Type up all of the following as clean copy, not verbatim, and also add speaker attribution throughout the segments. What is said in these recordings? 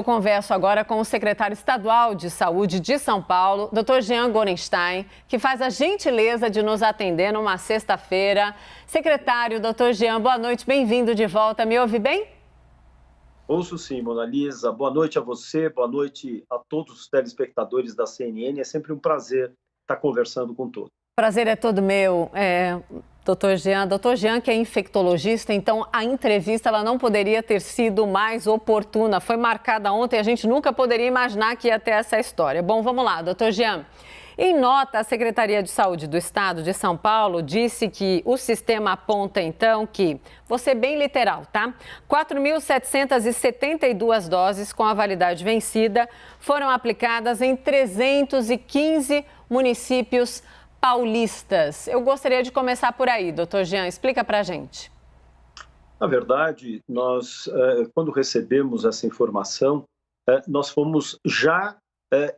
Speaker 1: Eu converso agora com o secretário estadual de Saúde de São Paulo, Dr. Jean Gorenstein, que faz a gentileza de nos atender numa sexta-feira. Secretário, Dr. Jean, boa noite, bem-vindo de volta. Me ouve bem?
Speaker 2: Ouço sim, Mona Lisa. Boa noite a você, boa noite a todos os telespectadores da CNN. É sempre um prazer estar conversando com todos.
Speaker 1: Prazer é todo meu, Dr. Jean. Dr. Jean, que é infectologista, então a entrevista ela não poderia ter sido mais oportuna. Foi marcada ontem, a gente nunca poderia imaginar que ia ter essa história. Bom, vamos lá, Dr. Jean. Em nota, a Secretaria de Saúde do Estado de São Paulo disse que o sistema aponta, então, que, vou ser bem literal, tá? 4.772 doses com a validade vencida foram aplicadas em 315 municípios paulistas. Eu gostaria de começar por aí, doutor Jean, explica pra gente.
Speaker 2: Na verdade, nós, quando recebemos essa informação, nós fomos já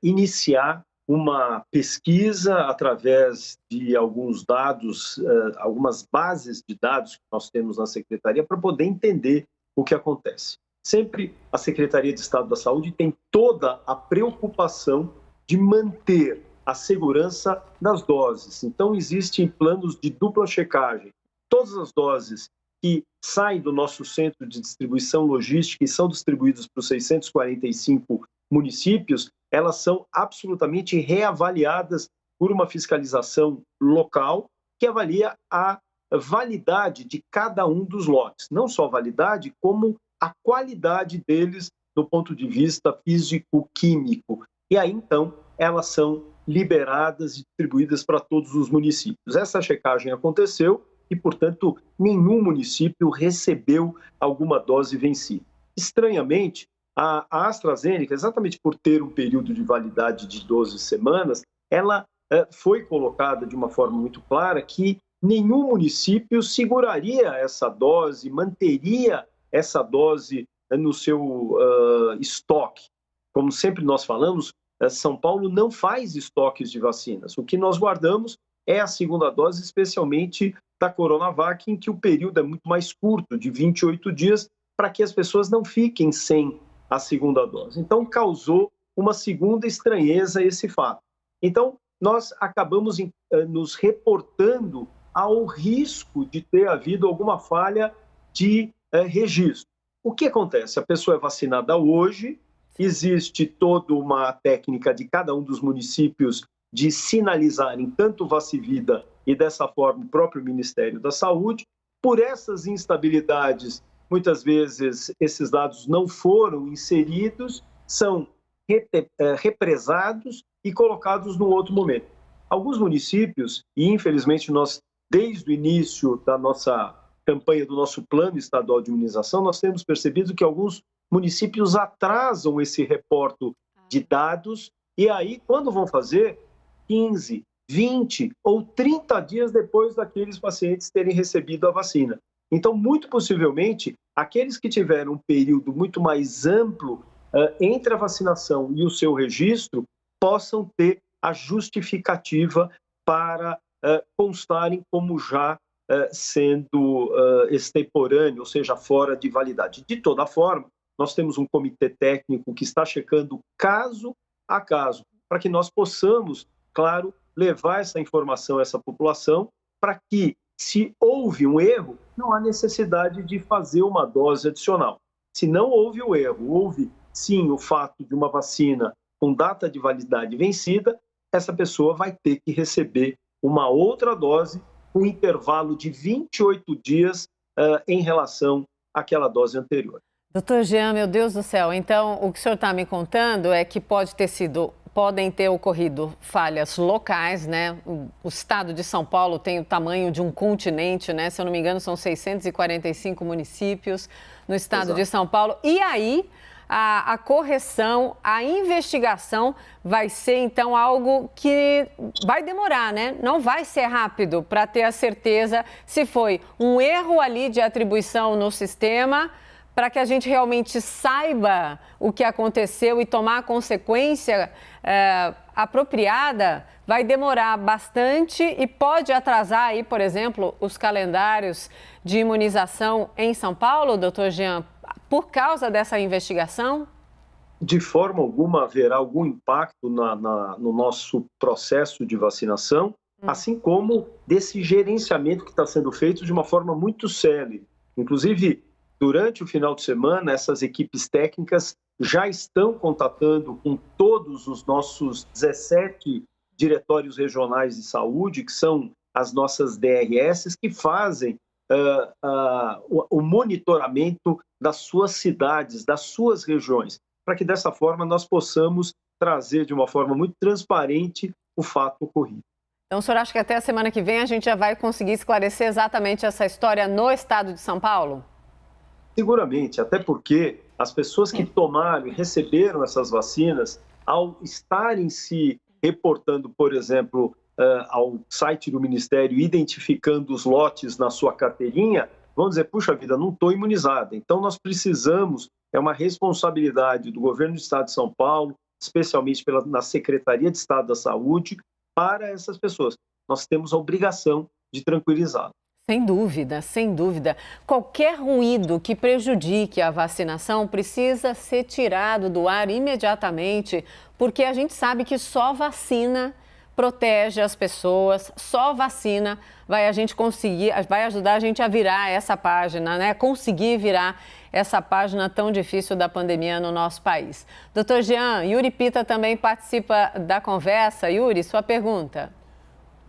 Speaker 2: iniciar uma pesquisa através de alguns dados, algumas bases de dados que nós temos na Secretaria para poder entender o que acontece. Sempre a Secretaria de Estado da Saúde tem toda a preocupação de manter a segurança das doses. Então, existem planos de dupla checagem. Todas as doses que saem do nosso centro de distribuição logística e são distribuídas para os 645 municípios, elas são absolutamente reavaliadas por uma fiscalização local que avalia a validade de cada um dos lotes. Não só a validade, como a qualidade deles do ponto de vista físico-químico. E aí, então, elas são liberadas e distribuídas para todos os municípios. Essa checagem aconteceu e, portanto, nenhum município recebeu alguma dose vencida. Estranhamente, a AstraZeneca, exatamente por ter um período de validade de 12 semanas, ela foi colocada de uma forma muito clara que nenhum município seguraria essa dose, manteria essa dose no seu estoque. Como sempre nós falamos, São Paulo não faz estoques de vacinas. O que nós guardamos é a segunda dose, especialmente da Coronavac, em que o período é muito mais curto, de 28 dias, para que as pessoas não fiquem sem a segunda dose. Então, causou uma segunda estranheza esse fato. Então, nós acabamos nos reportando ao risco de ter havido alguma falha de registro. O que acontece? A pessoa é vacinada hoje, existe toda uma técnica de cada um dos municípios de sinalizarem tanto o Vacivida e, dessa forma, o próprio Ministério da Saúde. Por essas instabilidades, muitas vezes esses dados não foram inseridos, são represados e colocados num outro momento. Alguns municípios, e infelizmente nós, desde o início da nossa campanha, do nosso plano estadual de imunização, nós temos percebido que alguns municípios atrasam esse reporto de dados e aí, quando vão fazer, 15, 20 ou 30 dias depois daqueles pacientes terem recebido a vacina. Então, muito possivelmente, aqueles que tiveram um período muito mais amplo entre a vacinação e o seu registro possam ter a justificativa para constarem como já sendo extemporâneo, ou seja, fora de validade. De toda forma, nós temos um comitê técnico que está checando caso a caso, para que nós possamos, claro, levar essa informação a essa população, para que, se houve um erro, não há necessidade de fazer uma dose adicional. Se não houve o erro, houve sim o fato de uma vacina com data de validade vencida, essa pessoa vai ter que receber uma outra dose com intervalo de 28 dias em relação àquela dose anterior.
Speaker 1: Doutor Jean, meu Deus do céu, então o que o senhor está me contando é que podem ter ocorrido falhas locais, né? O estado de São Paulo tem o tamanho de um continente, né? Se eu não me engano, são 645 municípios no estado
Speaker 2: Exato.
Speaker 1: de São Paulo. E aí, a correção, a investigação vai ser, então, algo que vai demorar, né? Não vai ser rápido para ter a certeza se foi um erro ali de atribuição no sistema, para que a gente realmente saiba o que aconteceu e tomar a consequência apropriada, vai demorar bastante e pode atrasar aí, por exemplo, os calendários de imunização em São Paulo, doutor Jean, por causa dessa investigação?
Speaker 2: de forma alguma haverá algum impacto no nosso processo de vacinação, assim como desse gerenciamento que está sendo feito de uma forma muito célere. Inclusive, durante o final de semana, essas equipes técnicas já estão contatando com todos os nossos 17 diretórios regionais de saúde, que são as nossas DRS, que fazem o monitoramento das suas cidades, das suas regiões, para que dessa forma nós possamos trazer de uma forma muito transparente o fato ocorrido.
Speaker 1: Então, o senhor acha que até a semana que vem a gente já vai conseguir esclarecer exatamente essa história no estado de São Paulo?
Speaker 2: Seguramente, até porque as pessoas que tomaram e receberam essas vacinas, ao estarem se reportando, por exemplo, ao site do Ministério, identificando os lotes na sua carteirinha, vão dizer, puxa vida, não estou imunizada. Então, nós precisamos, é uma responsabilidade do governo do Estado de São Paulo, especialmente na Secretaria de Estado da Saúde, para essas pessoas. Nós temos a obrigação de tranquilizá-las.
Speaker 1: Sem dúvida, sem dúvida. Qualquer ruído que prejudique a vacinação precisa ser tirado do ar imediatamente, porque a gente sabe que só vacina protege as pessoas, só vacina vai ajudar a gente a virar essa página, né? Conseguir virar essa página tão difícil da pandemia no nosso país. Doutor Jean, Yuri Pita também participa da conversa. Yuri, sua pergunta.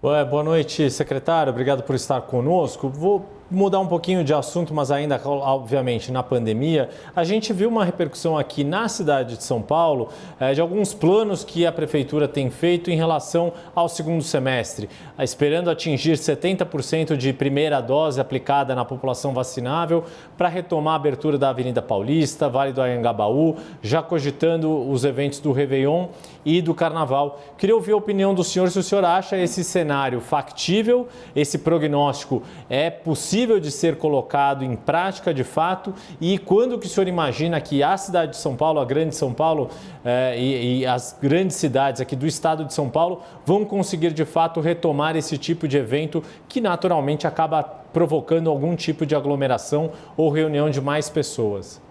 Speaker 3: Boa noite, secretário. Obrigado por estar conosco. Vou mudar um pouquinho de assunto, mas ainda, obviamente, na pandemia. A gente viu uma repercussão aqui na cidade de São Paulo de alguns planos que a prefeitura tem feito em relação ao segundo semestre, esperando atingir 70% de primeira dose aplicada na população vacinável para retomar a abertura da Avenida Paulista, Vale do Anhangabaú, já cogitando os eventos do Réveillon e do Carnaval. Queria ouvir a opinião do senhor, se o senhor acha esse cenário factível, esse prognóstico é possível de ser colocado em prática de fato, e quando que o senhor imagina que a cidade de São Paulo, a grande São Paulo e as grandes cidades aqui do estado de São Paulo vão conseguir de fato retomar esse tipo de evento que naturalmente acaba provocando algum tipo de aglomeração ou reunião de mais pessoas?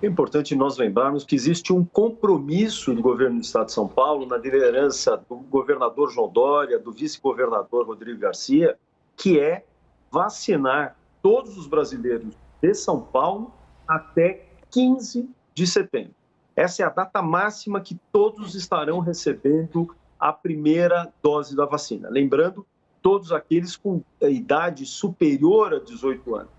Speaker 2: É importante nós lembrarmos que existe um compromisso do governo do estado de São Paulo, na liderança do governador João Dória, do vice-governador Rodrigo Garcia, que é vacinar todos os brasileiros de São Paulo até 15 de setembro. Essa é a data máxima que todos estarão recebendo a primeira dose da vacina. Lembrando, todos aqueles com idade superior a 18 anos.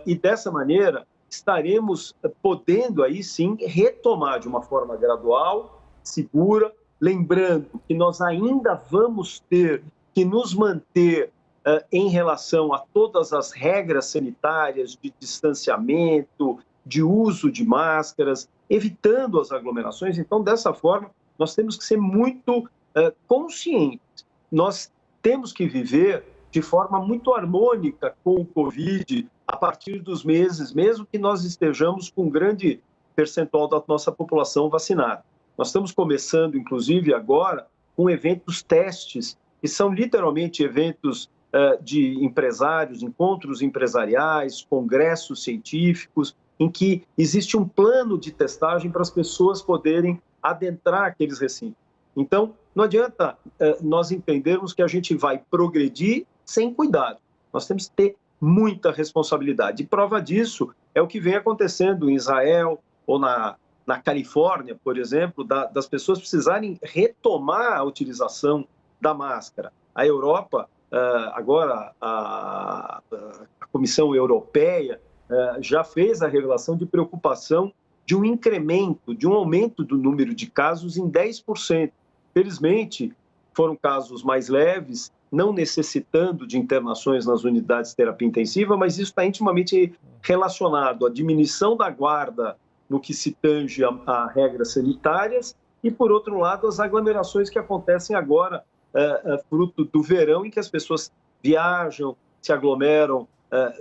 Speaker 2: E dessa maneira, estaremos podendo aí sim retomar de uma forma gradual, segura, lembrando que nós ainda vamos ter que nos manter em relação a todas as regras sanitárias de distanciamento, de uso de máscaras, evitando as aglomerações. Então, dessa forma, nós temos que ser muito conscientes. Nós temos que viver de forma muito harmônica com o Covid a partir dos meses, mesmo que nós estejamos com um grande percentual da nossa população vacinada. Nós estamos começando, inclusive, agora, com eventos testes, que são literalmente eventos de empresários, encontros empresariais, congressos científicos, em que existe um plano de testagem para as pessoas poderem adentrar aqueles recintos. Então, não adianta nós entendermos que a gente vai progredir sem cuidado. Nós temos que ter muita responsabilidade. E prova disso é o que vem acontecendo em Israel ou na Califórnia, por exemplo, das pessoas precisarem retomar a utilização da máscara. A Europa, agora a Comissão Europeia já fez a revelação de preocupação de um incremento, de um aumento do número de casos em 10%. Felizmente, foram casos mais leves, não necessitando de internações nas unidades de terapia intensiva, mas isso está intimamente relacionado à diminuição da guarda no que se tange a regras sanitárias e, por outro lado, as aglomerações que acontecem agora, fruto do verão, em que as pessoas viajam, se aglomeram,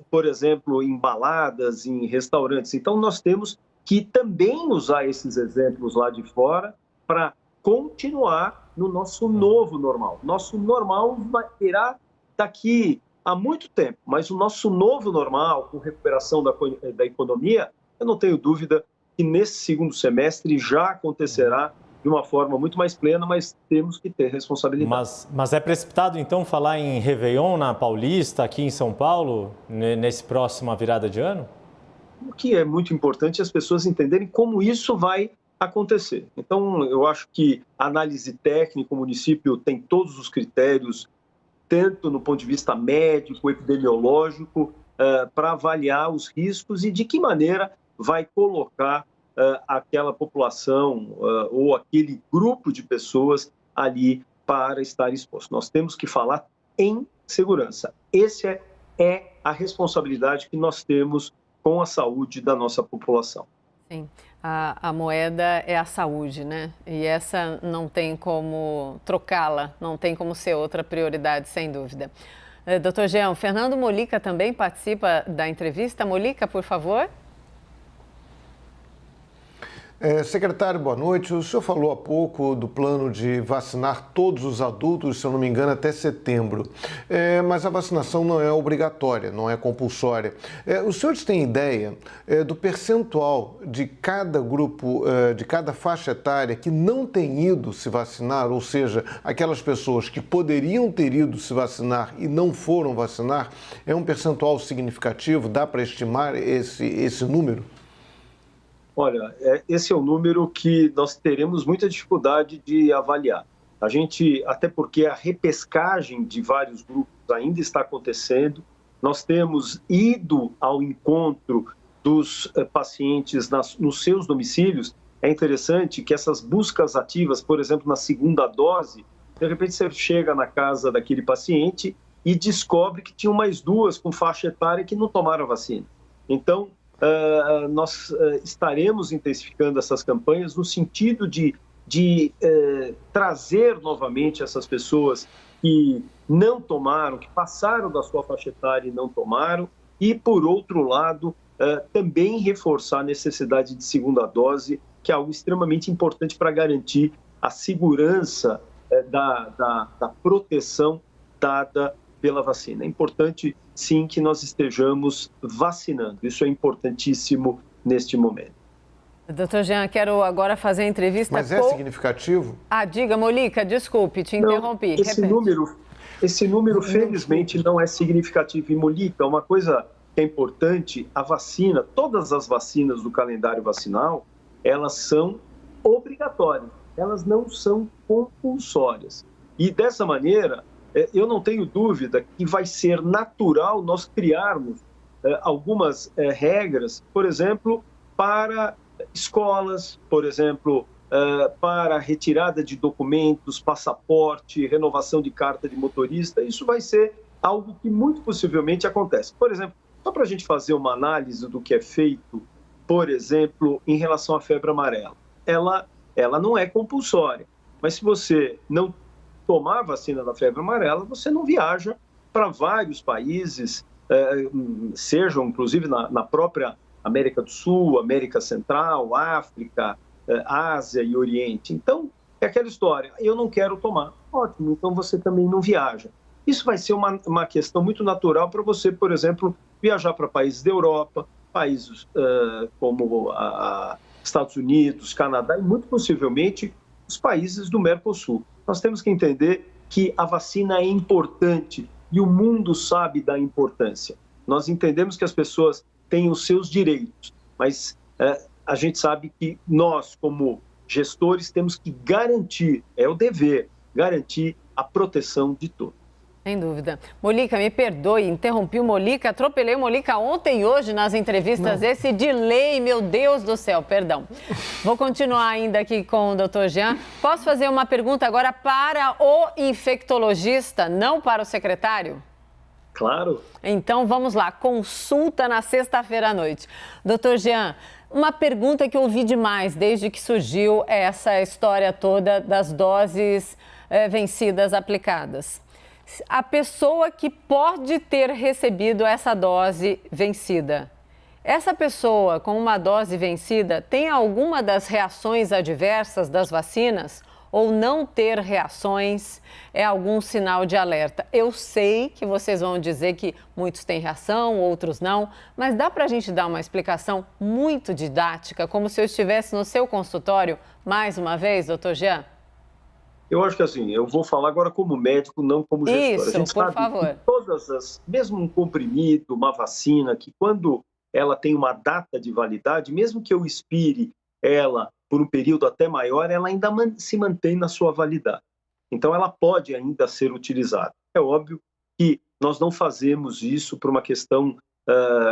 Speaker 2: por exemplo, em baladas, em restaurantes. Então, nós temos que também usar esses exemplos lá de fora para continuar no nosso novo normal. Nosso normal virá daqui a muito tempo, mas o nosso novo normal, com recuperação da economia, eu não tenho dúvida que nesse segundo semestre já acontecerá de uma forma muito mais plena, mas temos que ter responsabilidade.
Speaker 3: Mas é precipitado, então, falar em Réveillon na Paulista, aqui em São Paulo, nesse próxima virada de ano?
Speaker 2: O que é muito importante é as pessoas entenderem como isso vai acontecer. Então, eu acho que a análise técnica, o município tem todos os critérios, tanto no ponto de vista médico, epidemiológico, para avaliar os riscos e de que maneira vai colocar aquela população ou aquele grupo de pessoas ali para estar exposto. Nós temos que falar em segurança. Essa é a responsabilidade que nós temos com a saúde da nossa população.
Speaker 1: Sim, a moeda é a saúde, né? E essa não tem como trocá-la, não tem como ser outra prioridade, sem dúvida. Doutor Jean, Fernando Molica também participa da entrevista. Molica, por favor.
Speaker 4: Secretário, boa noite. O senhor falou há pouco do plano de vacinar todos os adultos, se eu não me engano, até setembro. Mas a vacinação não é obrigatória, não é compulsória. Os senhores têm ideia do percentual de cada grupo, de cada faixa etária que não tem ido se vacinar, ou seja, aquelas pessoas que poderiam ter ido se vacinar e não foram vacinar? É um percentual significativo? Dá para estimar esse número?
Speaker 2: Olha, esse é um número que nós teremos muita dificuldade de avaliar. A gente, até porque a repescagem de vários grupos ainda está acontecendo, nós temos ido ao encontro dos pacientes nos seus domicílios. É interessante que essas buscas ativas, por exemplo, na segunda dose, de repente você chega na casa daquele paciente e descobre que tinham mais duas com faixa etária que não tomaram a vacina. Então, nós estaremos intensificando essas campanhas no sentido de trazer novamente essas pessoas que não tomaram, que passaram da sua faixa etária e não tomaram, e, por outro lado, também reforçar a necessidade de segunda dose, que é algo extremamente importante para garantir a segurança da proteção dada pela vacina. É importante, sim, que nós estejamos vacinando. Isso é importantíssimo neste momento.
Speaker 1: Doutor Jean, quero agora fazer a entrevista
Speaker 4: Mas é significativo?
Speaker 1: Diga, Molica, desculpe, te interrompi.
Speaker 2: Esse número, felizmente, não é significativo. E, Molica, uma coisa que é importante, a vacina, todas as vacinas do calendário vacinal, elas são obrigatórias, elas não são compulsórias. E, dessa maneira, eu não tenho dúvida que vai ser natural nós criarmos algumas regras, por exemplo, para escolas, por exemplo, para retirada de documentos, passaporte, renovação de carta de motorista. Isso vai ser algo que muito possivelmente acontece. Por exemplo, só para a gente fazer uma análise do que é feito, por exemplo, em relação à febre amarela. Ela não é compulsória, mas se você não tomar a vacina da febre amarela, você não viaja para vários países, sejam inclusive na própria América do Sul, América Central, África, Ásia e Oriente. Então, é aquela história, eu não quero tomar. Ótimo, então você também não viaja. Isso vai ser uma questão muito natural para você, por exemplo, viajar para países da Europa, países como Estados Unidos, Canadá e muito possivelmente os países do Mercosul. Nós temos que entender que a vacina é importante e o mundo sabe da importância. Nós entendemos que as pessoas têm os seus direitos, mas a gente sabe que nós, como gestores, temos que garantir, é o dever, garantir a proteção de todos.
Speaker 1: Sem dúvida. Molica, me perdoe, interrompi o Molica, atropelei o Molica ontem e hoje nas entrevistas. Não. Esse delay, meu Deus do céu, perdão. Vou continuar ainda aqui com o doutor Jean. Posso fazer uma pergunta agora para o infectologista, não para o secretário?
Speaker 2: Claro.
Speaker 1: Então vamos lá, consulta na sexta-feira à noite. Doutor Jean, uma pergunta que eu ouvi demais desde que surgiu essa história toda das doses vencidas aplicadas. A pessoa que pode ter recebido essa dose vencida, essa pessoa com uma dose vencida tem alguma das reações adversas das vacinas ou não ter reações é algum sinal de alerta? Eu sei que vocês vão dizer que muitos têm reação, outros não, mas dá para a gente dar uma explicação muito didática, como se eu estivesse no seu consultório, mais uma vez, doutor Jean?
Speaker 2: Eu acho que assim, eu vou falar agora como médico, não como gestor.
Speaker 1: Isso,
Speaker 2: A gente
Speaker 1: por
Speaker 2: sabe
Speaker 1: favor.
Speaker 2: que mesmo um comprimido, uma vacina, que quando ela tem uma data de validade, mesmo que eu expire ela por um período até maior, ela ainda se mantém na sua validade. Então, ela pode ainda ser utilizada. É óbvio que nós não fazemos isso por uma questão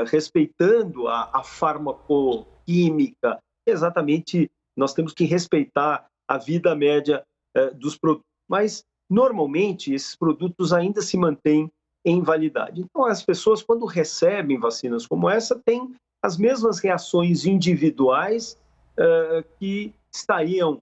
Speaker 2: respeitando a farmacoquímica. Exatamente, nós temos que respeitar a vida média dos produtos. Mas, normalmente, esses produtos ainda se mantêm em validade. Então, as pessoas, quando recebem vacinas como essa, têm as mesmas reações individuais que estariam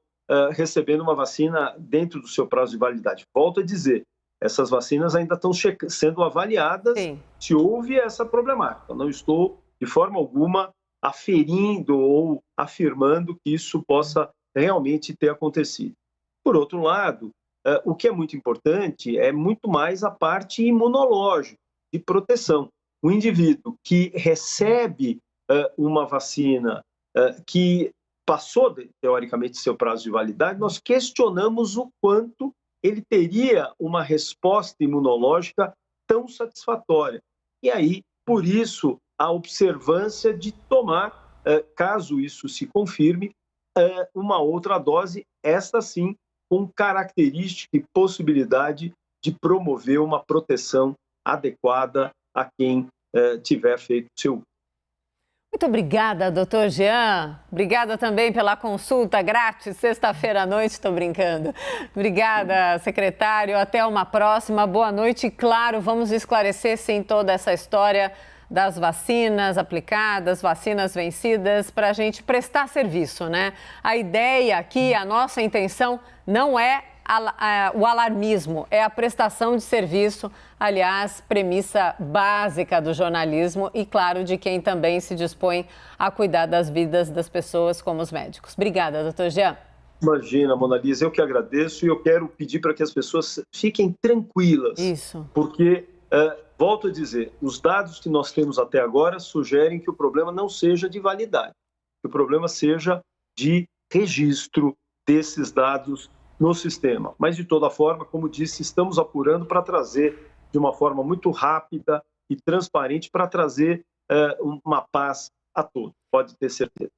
Speaker 2: recebendo uma vacina dentro do seu prazo de validade. Volto a dizer, essas vacinas ainda estão sendo avaliadas. Sim. Se houve essa problemática. Eu não estou, de forma alguma, aferindo ou afirmando que isso possa realmente ter acontecido. Por outro lado, o que é muito importante é muito mais a parte imunológica, de proteção. O indivíduo que recebe uma vacina que passou, teoricamente, seu prazo de validade, nós questionamos o quanto ele teria uma resposta imunológica tão satisfatória. E aí, por isso, a observância de tomar, caso isso se confirme, uma outra dose, esta sim, com característica e possibilidade de promover uma proteção adequada a quem tiver feito seu uso.
Speaker 1: Muito obrigada, doutor Jean. Obrigada também pela consulta grátis, sexta-feira à noite, estou brincando. Obrigada, secretário. Até uma próxima. Boa noite. E, claro, vamos esclarecer, sim, toda essa história das vacinas aplicadas, vacinas vencidas, para a gente prestar serviço, né? A ideia aqui, a nossa intenção não é o alarmismo, é a prestação de serviço, aliás, premissa básica do jornalismo e, claro, de quem também se dispõe a cuidar das vidas das pessoas, como os médicos. Obrigada, doutor Jean.
Speaker 2: Imagina, Mona Lisa, eu que agradeço e eu quero pedir para que as pessoas fiquem tranquilas.
Speaker 1: Isso.
Speaker 2: Porque, volto a dizer, os dados que nós temos até agora sugerem que o problema não seja de validade, que o problema seja de registro desses dados no sistema. Mas, de toda forma, como disse, estamos apurando para trazer de uma forma muito rápida e transparente para trazer uma paz a todos, pode ter certeza.